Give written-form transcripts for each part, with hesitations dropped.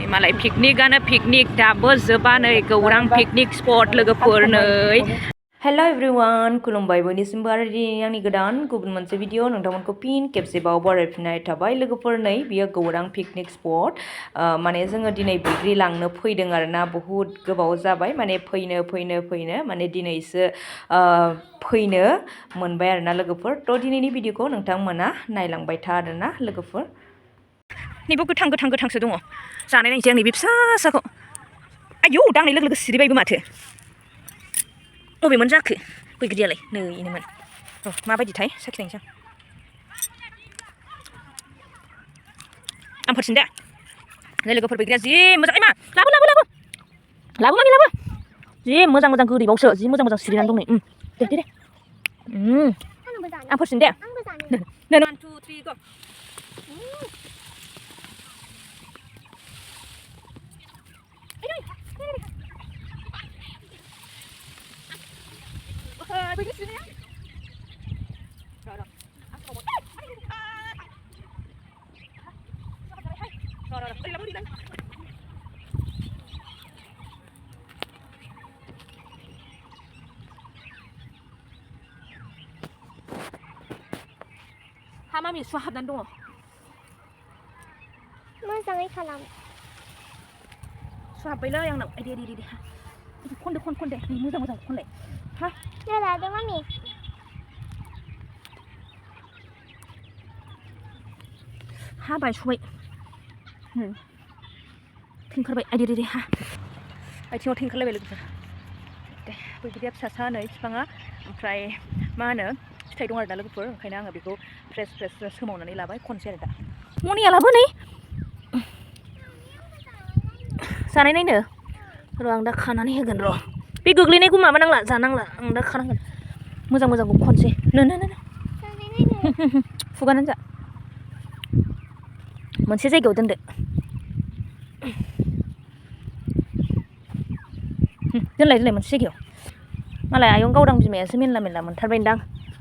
मालाय पिकनिकआनो पिकनिक दाबो जोबा नै गौरां पिकनिक स्पट लोगोफोर नै हेल' एभ्रिवान खुलुमबाय बयनिसिमबो आरो आंनि गोदान गुबुन मोनसे भिडिअ नोंथांमोनखौ फिन खेबसेबाव बरायफिननाय थाबाय लोगोफोर नै बियो गौरां पिकनिक स्पट माने जोङो दिनै बैग्रि लांनो फैदों आरोना बहुद गोबाव जाबाय माने फैनो माने दिनैसो फैनो मोनबाय आरोना लोगोफोर थ' दिनैनि भिडिअखौ नोंथांमोना नायलांबाय था आरोना लोगोफोर नैबो गोथांसो दङ जानाय नायनोसै आंनि बे फिसाखौ आयौ दांनाय लोगो लोगो सिरिबायबो माथो बबेमोन जाखो बैग्रियालाय नैनोमोन माबायदिथाय साखिनायनोसै आं फोरसिन दे नै लोगोफोर बैग्रिया जि मोजां मा लाबो मामि लाबो जि मोजां गोदैबावसो जि मोजां सिरिनानै दं नै दे आं फोरसिन दे नै 1 2 3 go ha mami suah habnan dङ मोजाङै खालाम सुहाबबायलै आंनाव दे खन दे मोजां खनलाय हा लादो मामि हाबाय सबाय थेंखारबाय दे हा आथिङाव थेंखारलायबाय लोगोफोर दे बैग्रिया फिसासा नै बिफाङा ओमफ्राय मा होनो फिथाइ दं आरोना लोगोफोर ओंखायनो आङो बेखौ फ्रेस सोमावनानै लाबाय खनसै आरो दा मनिया लाबो नै जानाय नायनो र' आं दा खानानै होगोन र' बे गोग्लैनायखौ माबा नांला जानांला आं दा खानांगोन मोजांखौ खनसै खुगानानै जा मोनसे जायगायाव दोनदो दोनलाय मोनसे जायगायाव मालाय आयं गावदां बिमायासो मेनला मोनथारबायदां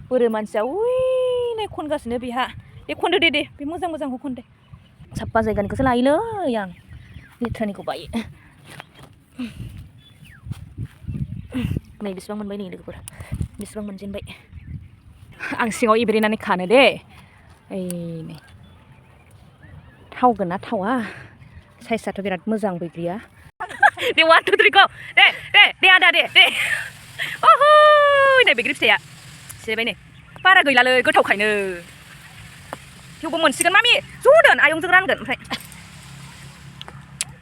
बोरो मानसिया उइनै खनगासिनो बेहा बे खनदो दे बे मोजांखौ खनदे साफा जायगानिखौसो लायोलै आं लेथ्रानिखौ बायो नै बेसेबां मोनबाय नै लोगोफोर बेसेबां मोनजेनबाय आं सिङाव एब्रेनानै खानो दे ओइ नै थावगोन ना थावा साइजआथ' बिराद मोजां बैग्रिया दे 1 2 3 go दे आदा दे ओहो नै बैग्रि फिथाइया सिरिबाय नै बारा गैलालै गोथावखायनो थेवबो मोनसिगोन मामि ज' दोन आयंजों रानगोन ओमफ्राय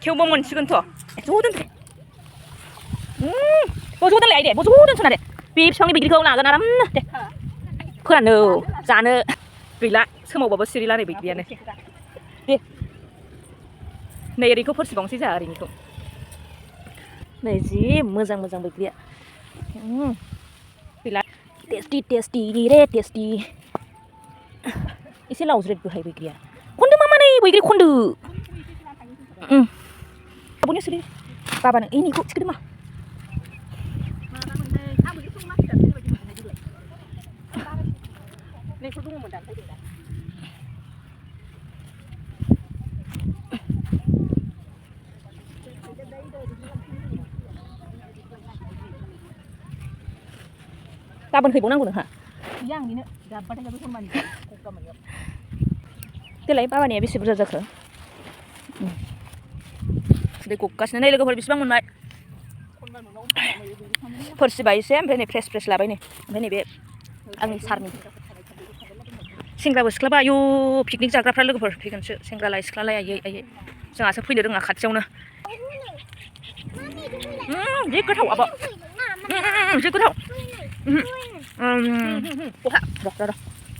थेवबो मोनसिगोनथ' ज' दोन ज' दोनलाय दे ज' दोनस'ना दे बे बिफांनि बैग्रिखौ लागोन आरामनो दे फोराननो जानो गैला सोमावबाबो सिरिला नै बैग्रियानो दे नै ओरैखौ फोरसिबावनोसै जोंहा ओरैनिखौ नै जि मोजां बैग्रिया गैला टेस्टि एसे लावज्रेदबोहाय बैग्रिया खनदो मामा नै बैग्रि खनदो आब'नि सिरि बाबानो एनिखौ थिखोदो मा गाबोन हैबावनांगौ नोंहा देलाय बाबानिया बेसे बुरजा जाखो दै गगासिनो नै लोगोफोर बेसेबां मोनबाय फोरसिबाय एसे ओमफ्राय नै फ्रेस लाबाय नै ओमफ्राय नैबे आंनि सारनि सेंग्राबो सिख्लाबा आयौ पिकनिक जाग्राफ्रा लोगोफोर फैगोनसो सेंग्रालाय सिख्लालाय आयै जोंहासो फैनो रोङा खाथियावनो जि गोथाव आब' जि गोथाव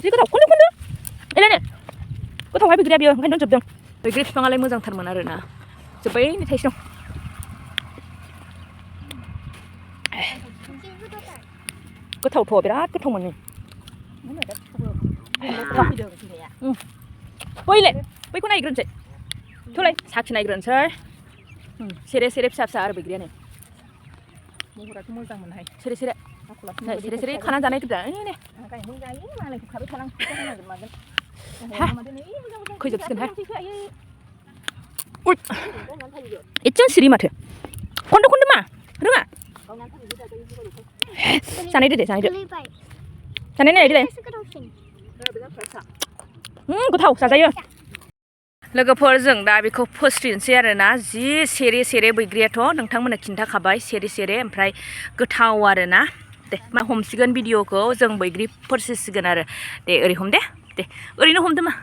जि गोथाव खनदो एलायनो गोथावहाय बैग्रिया बियो ओंखायनो जोबदों बैग्रि बिफाङालाय मोजांथारमोन आरोना जोब्बायनो थाइसे दं गोथावथ' बिराद गोथाव मोनो बैखौ नायग्रोनोसै थ'लाय साखि नायग्रोनोसै सेरे फिसा आरो बैग्रिया नै महराथ' मोजां मोनहाय सेरे खानानै जानाय दा नै खैजोबसिगोन हाय एसेबां सिरि माथो खनदो मा रोङा जानायदो दे जानायदो गोलैबाय जानाय नायदो दे एसे गोथावसिन गोथाव जाजायो लोगोफोर जों दा बेखौ फोस्रिनोसै आरोना जि सेरे सेरे बैग्रियाथ' नोंथांमोननो खिन्थाखाबाय सेरे सेरे ओमफ्राय गोथाव आरोना दे मा हमसिगोन भिडिअखौ जों बैग्रि फोरसिसिगोन आरो दे ओरै हम दे ओरैनो हमदो मा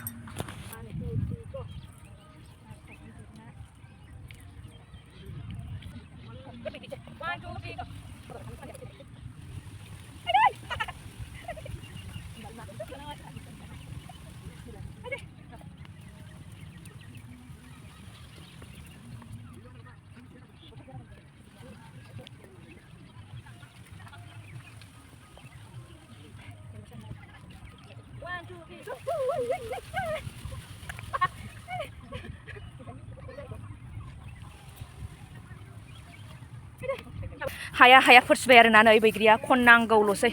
हाया फोरसिबाय आरोना नै बैग्रिया खननांगौल'सै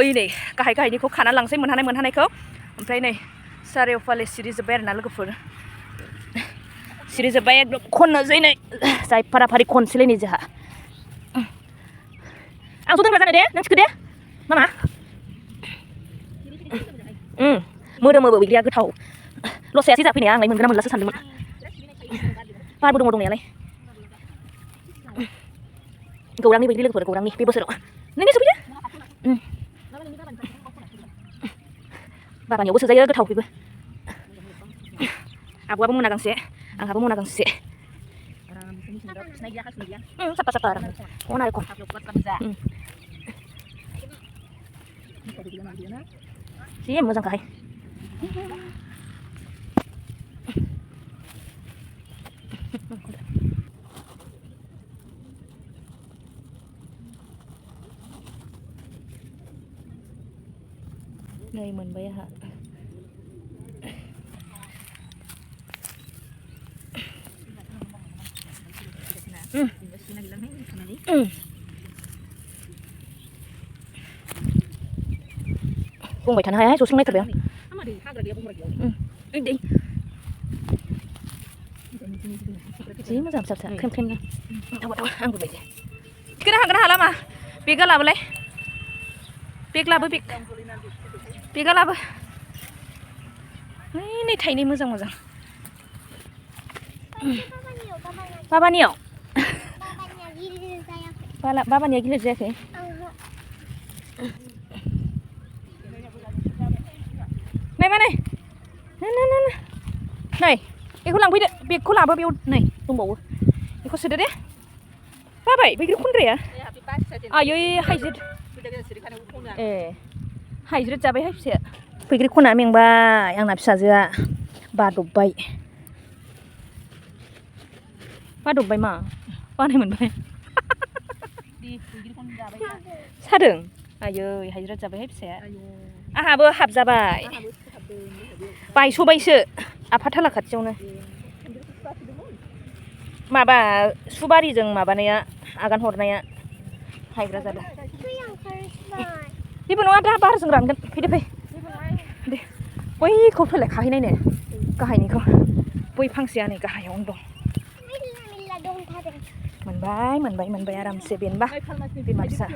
ओइ नै गाहायनिखौ खाना लांसै मोनहानायखौ ओमफ्राय नै सारिय'फाले सिरिजोब्बाय आरोना लोगोफोर सिरिजोब्बाय एकदम खननोसै नै जाय फाराफारि खनसैलाय नै जोंहा आं ज' दोनग्रा जानो दे नों थिखो दे मामा मोदोमोबो बैग्रिया गोथाव लसायासै जाफैनाया आंलाय मोनगोन ना मोनलासो सानदोंमोन बारबो दङ दंनायालाय गौरांनि बैग्रि लोगोफोर गौरांनि बे बोसोराव नों सफैदो बाबानियावबो सोजायो गोथाव बेबो आब'आबो मना गांसे आंहाबो मना गांसे साफा आराम खन आरो खन जि मोजांखाहाय नै मोनबाय आंहा बुंबाय थानो हाया ज'स्रां नायथारबाय आं जि मोजां फिसा ख्रेम ख्रेमनो आंबो बायदि थिखोनो हागोन ना हाला मा बेगा लाबोलाय बेग लाबो बेगा लाबो नै थाइनै मोजां बाबानियाव बाबानिया गिलिर जायाखै नै मा नै बेखौ लांफैदो बेगखौ लाबो बेयाव नै दंबावो बेखौ सोदो दे बाबाय बैग्रि खनद्राया आयै हाइज्रिद ए हाइज्रिद जाबायहाय फिसाया बैग्रि खना मेंबाय आंना फिसाजोआ बादबबाय मा बानाय मोनबाय सादों आयै हाइज्रिद जाबायहाय फिसाया आंहाबो हाबजाबाय बायस'बायसो आफाथाला खाथियावनो माबा सुबारिजों माबानाया आगान हरनाया हायग्रा जादों जेबो नङा दा बारजों रानगोन फैदो फै दे बैखौ फैलाय खाहैनायनो गाहायनिखौ बै फांसेया नै गाहायावनो दं मोनबाय आरामसे बेनबा बिमा फिसा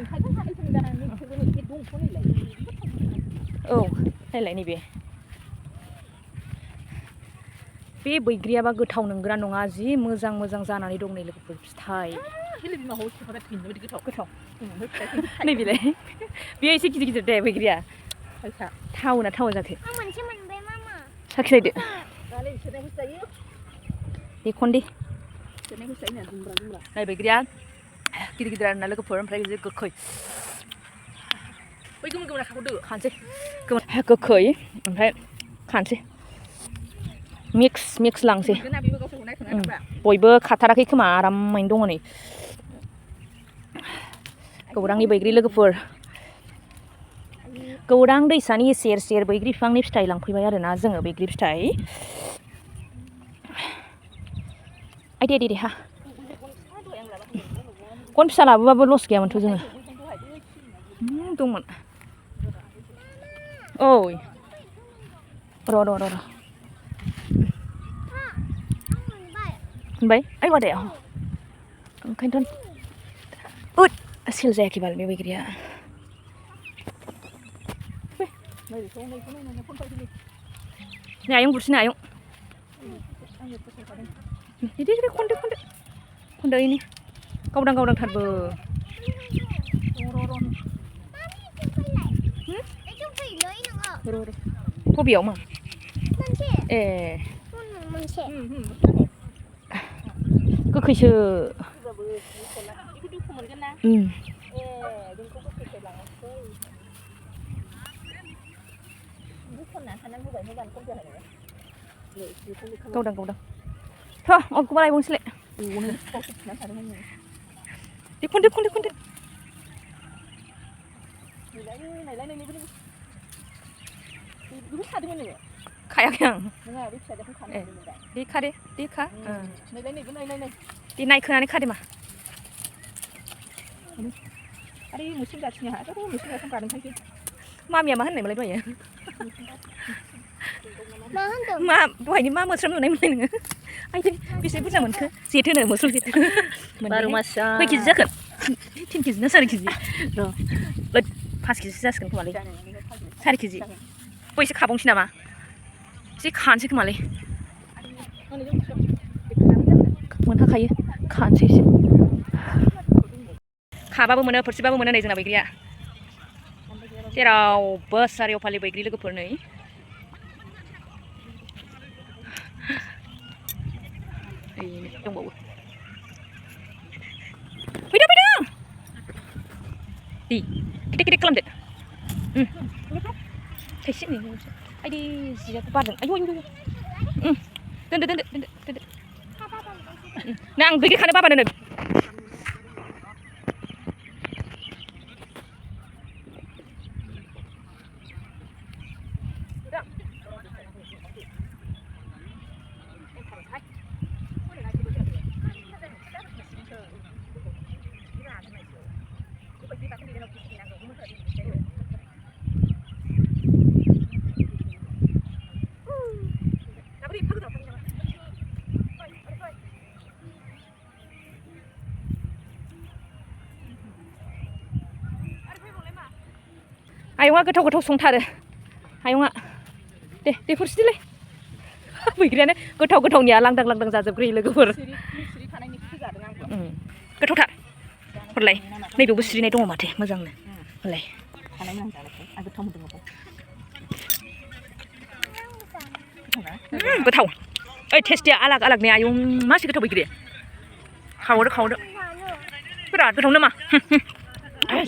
औ नायलाय नैबे बे बैग्रियाबा गोथाव नंगौना नङा जि मोजां जानानै दं नै लोगोफोर फिथाइ गोथाव नैबेलाय बेयो एसे गिदिर दे बैग्रिया थावना थावा जाखो साखिनायदो बेखौनोदि नै बैग्रिया गिदिर आरोना लोगोफोर ओमफ्राय जि गोखै बै गोमोन खाखौदो खानोसै गोखै ओमफ्राय खानोसै मिक्स लांसै बयबो खाथाराखै खोमा आरामैनो दङ नै गौरांनि बैग्रि लोगोफोर गौरां दैसानि सेर बैग्रि बिफांनि फिथाइ लांफैबाय आरोना जोङो बैग्रि फिथाइ आइ दे हा गन फिसा लाबोबाबो लस गैयामोनथ' जोङो दंमोन ओइ र' मोनबाय ओइ बादायाव ओंखायनोथ' उद सेल जायाखै बाल बे बैग्रिया नै आयं गुरसिनो आयं इदि खनदो इनि गावदांथारबो बबेयाव मा ए गोखैसो गावदां थ' अरखौ बारायबावनोसैलाय दे खनदो खायाखै आं दे खादे दे खा दे नायखोनानै खादे मा मामिया मा होननायमोनलाय दहायो मा दहायनि मा मोस्रोम नुनाय मोनलाय नोङो आयदै बेसे बुरजा मोनखो जेथोनो मोस्रोम जेथो खै केजि जाखो 3 केजि ना 4 केजि र' 5 केजिसो जासिगोन खोमालै 4 केजि एसे खाबावनोसै नामा एसे खानोसै खोमालै मोनहाखायो खानोसै एसे खाबाबो मोनो फोरसिबाबो मोनो नै जोंना बैग्रिया जेरावबो सारियाव फालि बैग्रि लोगोफोर नै दंबावो फैदो दे गिदिर खालामदो थाइसे नै आयदै जिराखौ बारदों आयौ दोनदो ना आं बैग्रि खानो बाबा दोनो आयंआ गोथाव संथारो आयंआ दे फुरसिदोलाय बैग्रियानो गोथावनिया लांदां जाजोबग्रोयो लोगोफोर गोथावथार हरलाय नैबेयावबो सिरिनाय दङ माथो मोजांनो हरलाय गोथाव ओइ टेस्टिया आलाग ने आयं मासे गोथाव बैग्रिया खावदो बिराद गोथाव नामा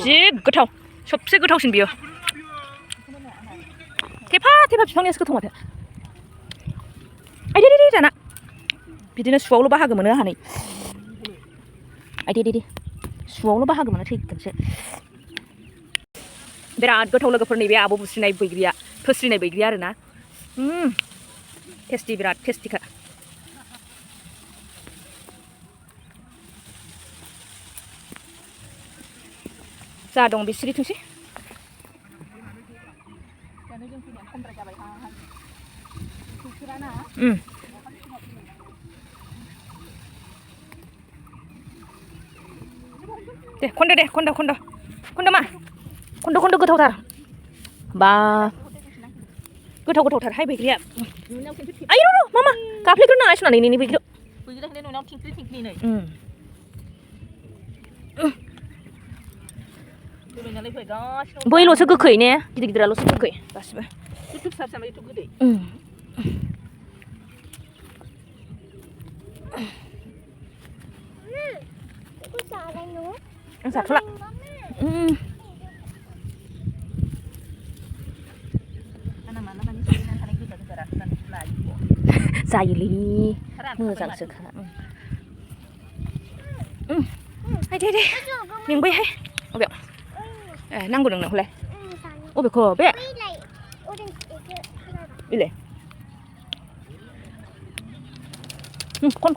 जि गोथाव सबसे गोथावसिन बियो थेफा बिफांनियासो गोथाव माथो आयदै दाना बिदिनो सुआवल' बाहागो मोनो आंहा नै आयदै सुआवल' बाहागो मोनो थैगोनसो बिराद गोथाव लोगोफोर नैबे आब' बुस्रिनाय बैग्रिया थोस्रिनाय बैग्रिया आरोना टेस्टि बिराद टेस्टिखा जा दं बिसोरनि थोंसै दे खन्द' मा खन्द' गोथावथार बा गोथावथार हाय बैग्रिया आयौ र' मामा गाफ्लेग्रोनो नाङा सुनानै नोंनि बैग्रियाव बैल'सो गोखै ने गिदिराल'सो गोखै गासिबो आं जाथ'ला जायोलै मोजांसोखा दे मेंबायहाय अबेयाव नांगौ नोंनो हलाय अबेखौ बे इलाय खन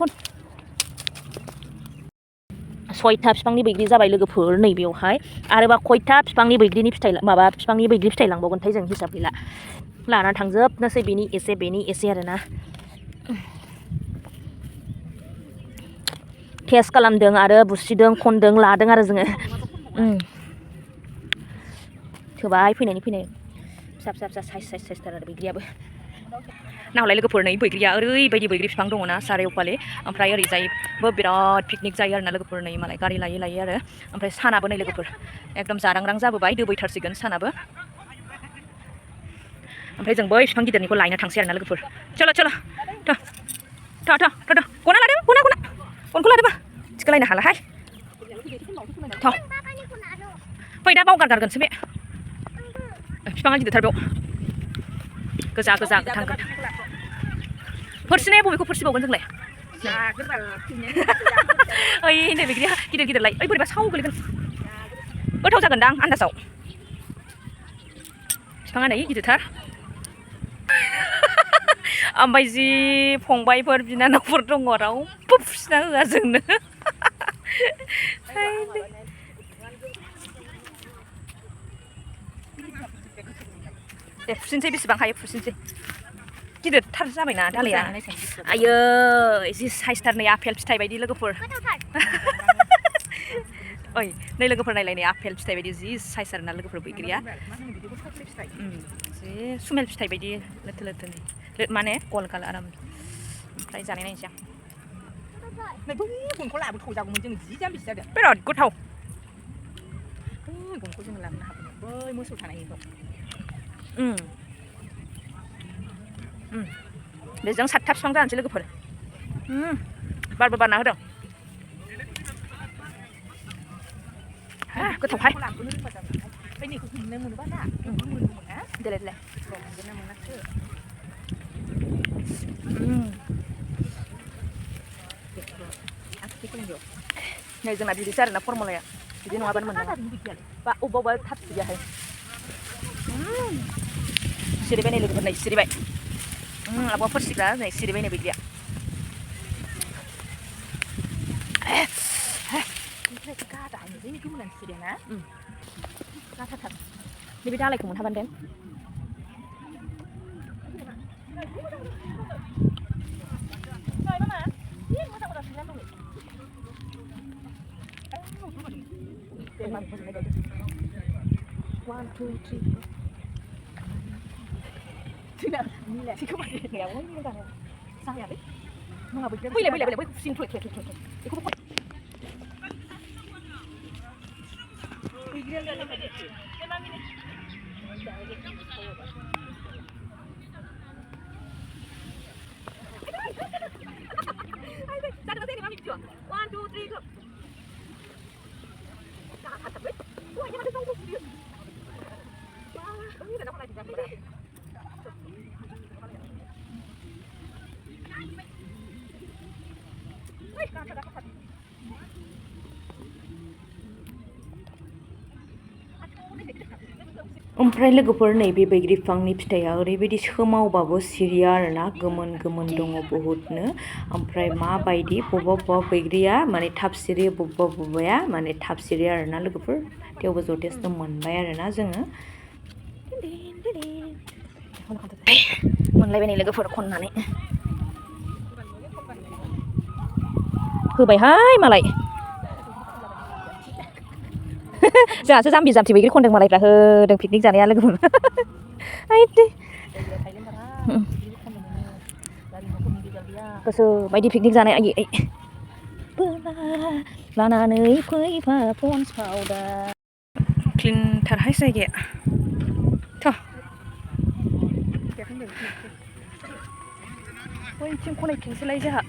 6था बिफांनि बैग्रि जाबाय लोगोफोर नैबेयावहाय आरोबा खयथा बिफांनि बैग्रिनि फिथाइ माबा बिफांनि बैग्रि फिथाइ लांबावगोनथाय जों हिसाब गैला लाना थांजोबनोसै बेनि एसे आरोना टेस्ट खालामदों आरो बुस्रिदों खनदों लादों आरो जोङो थोबाय फैनायनि फैनाय फिसा फिसा फिसा साइज थार आरो बैग्रियाबो नाहरलाय लोगोफोर नै बैग्रिया ओरैबायदि बैग्रि बिफां दङ ना सारायफाले ओमफ्राय ओरैजायबो बिराद पिकनिक जायो आरोना लोगोफोर नै मालाय गारि लायै आरो ओमफ्राय सानाबो नै लोगोफोर एकदम जारांरां जाबोबाय दोबैथारसिगोन सानाबो ओमफ्राय जों बै बिफां गिदिरनिखौ लायनो थांसै आरोना लोगोफोर चलो गना लादो गनखौ लादोबा थिखोलायनो हालाहाय फै दा बावगारगारगोनसो बे बिफाङा गिदिरथार बेयाव गोजा गोथां फोरसिनाया बबेखौ फोरसिबावगोन जोंलाय ओइ नै बैग्रिया गिदिरलाय ओइ बोरैबा साव गोलैगोन गोथाव जागोनदां आन्दासाव बिफाङा नै गिदिरथार ओमफ्राय जि फंबायफोर बिनानावफोर दङ रावबो फुसिना होआ जोंनो दे फुसिनसै बेसेबां हायो फुसिनसै गिदिरथार जाबायना दालाया आयो जि साइसथार नै आपेल फिथाइ बायदि लोगोफोर ओइ नै लोगोफोर नायलाय नै आपेल फिथाइ बायदि जि साइस आरोना लोगोफोर बैग्रिया जि सुमेल फिथाइ बायदि लोथो माने गल गाल आराम ओमफ्राय जानाय नायनोसै आं नै बै गनखौ लाबोथ'जागौमोन जों जि जाम्बिसो जादों बिराद गोथाव गनखौ जोङो लाबोनो हागौमोन बै मोसौ थानायनिखौ बेजों 7था बिफां जानोसै लोगोफोर बारबो बारना होदों गोथावहाय देलाय नै जोंना बिदिसो आरोना फरमुलाया बिदि नङाबानो मोननाङा बा अबेबा थाब सिरियाहाय सिरिबाय नै लोगोफोर नै सिरिबाय आब'आ फोरसिग्रा नै सिरिबाय नै बैग्रिया नैबे दालायखौ मोनहाबानो देन ओमफ्राय लोगोफोर नैबे बैग्रि बिफांनि फिथाइया ओरैबायदि सोमावबाबो सिरिया आरोना गोमोन दङ बहुतनो ओमफ्राय माबायदि बबेबा बैग्रिया माने थाब सिरियो बबेबाया माने थाब सिरियो आरोना लोगोफोर थेवबो जथेस्थ' मोनबाय आरोना जोङो मोनलायबाय नै लोगोफोर खननानै होबायहाय मालाय जोंहासो जाम्बि जाम्थि बैग्रि खनदों मालायफ्रा होदों पिकनिक जानाया लोगोफोर गोसो बायदि पिकनिक जानाय आयै लानानै फैफा पन्स पाउडार क्लिनथारहाय जायगाया बैथिं खनायथिंसोलाय जोंहा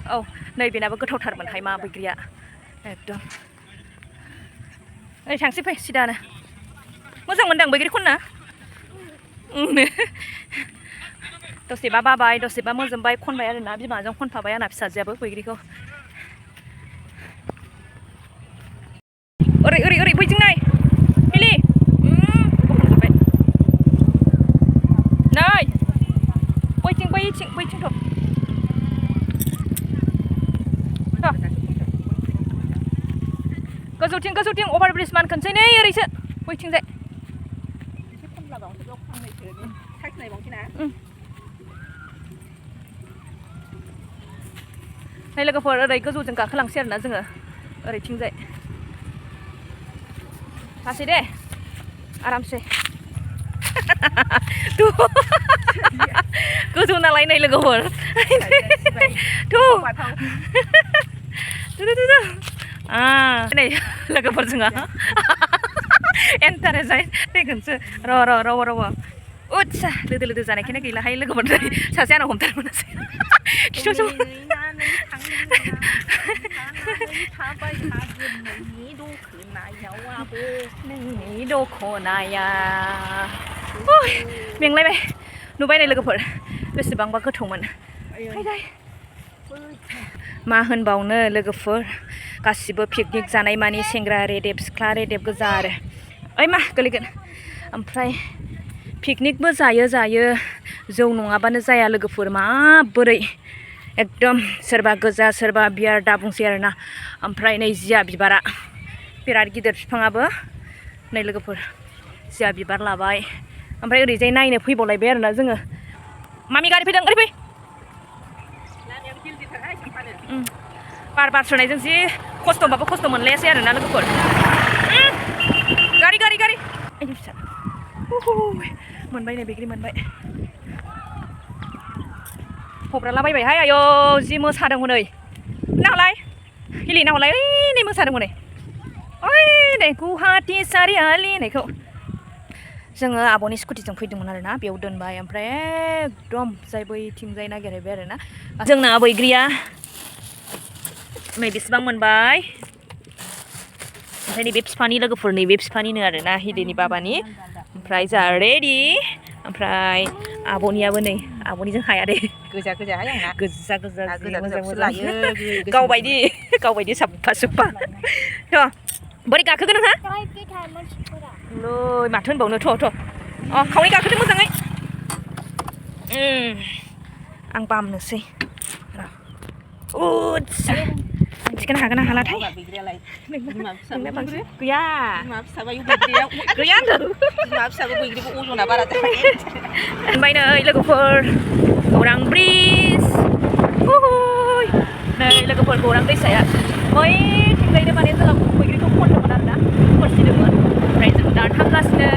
औ नैबेनाबो गोथावथारमोनहाय मा बैग्रिया एकदम ओइ थांसै फै सिदानो मोजां मोनदों बैग्रि खननो दसेबा बाबाय दसेबा मोजोमबाय खनबाय आरोना बिमाजों खनफाबाय आंना फिसाजोआबो बैग्रिखौ ओरै बैथिं नाय मिलि नै बैथिंथ' गोजौथिं अभार ब्रिज मानखोनसै नै ओरैसो बैथिंजाय này bóng thế nào? Này là cái phần ở đây cứ dù chẳng cả khăn lăng xiên nữa dừng ở đây chinh dậy. Thả xe đi, aram xe. Tuh, cứ dù nào lấy này là cái phần. Tuh, tuh. À, cái này là cái phần dừng à? Enter rồi, đây gần chưa? Rồi. Út sa, từ ra này cái này kỳ là hay là cái phần đây. Sao xe nào không thật luôn đấy. Chú. Này đồ khổ này à. Ôi, miệng lấy bay. Nụ bay này là cái phần. Bây giờ bằng cái thùng mình. Hay đây. मा होनबावनो लोगोफोर गासिबो picnic जानाय मानि सेंग्रा रेदेब सिख्ला रेदेब गोजा आरो ओइ मा गोलैगोन ओमफ्राय पिकनिकबो जायो जौ नङाबानो जाया लोगोफोर माबोरै एकदम सोरबा गोजा सोरबा बियार दा बुंसै आरोना ओमफ्राय नै जिया बिबारा बिराद गिदिर बिफाङाबो नै लोगोफोर जिया बिबार लाबाय ओमफ्राय ओरैजाय नायनो फैबावलायबाय आरोना जोङो मामि गारि फैदों ओरै फै बार सुनायजों जि खस्थ'बाबो खस्थ' मोनलायासै आरोना लोगोफोर गारि आयु फिसा मोनबाय नै बैग्रि मोनबाय हब्रालाबायबायहाय आयौ जि मोसादों हनै नावलाय हिलि नावलाय ओइ नै मोसादों हनै ओइ नै गुवाहाटि सारियालि होननायखौ जोङो आब'नि स्कुटिजों फैदोंमोन आरोना बेयाव दोनबाय ओमफ्राय एकदम जाय बैथिंजाय नागिरहैबाय आरोना जोंना बैग्रिया नै बेसेबां मोनबाय ओमफ्राय नैबे बिफानि लोगोफोर नैबे बिफानिनो आरोना हिलिनि बाबानि ओमफ्राय जोंहा रेडि ओमफ्राय आब'नियाबो नै आब'निजों हाया दे गोजा हाय आंना गोजा मोजां लायो गावबायदि साफा थ' बोरै गाखोगोन नोंहा नै माथो होनबावनो थ' अ खावनै गाखोदो मोजाङै आं बामनोसै थिखोनो हागोन ना हालाथाय गैया मोनबाय नै लोगोफोर गौरां ब्रिज नै लोगोफोर गौरां दैसाया बैथिंजायनो माने जोंहा बैग्रिखौ खनदोंमोन आरोना खनसिदोंमोन ओमफ्राय जों दा थांगासिनो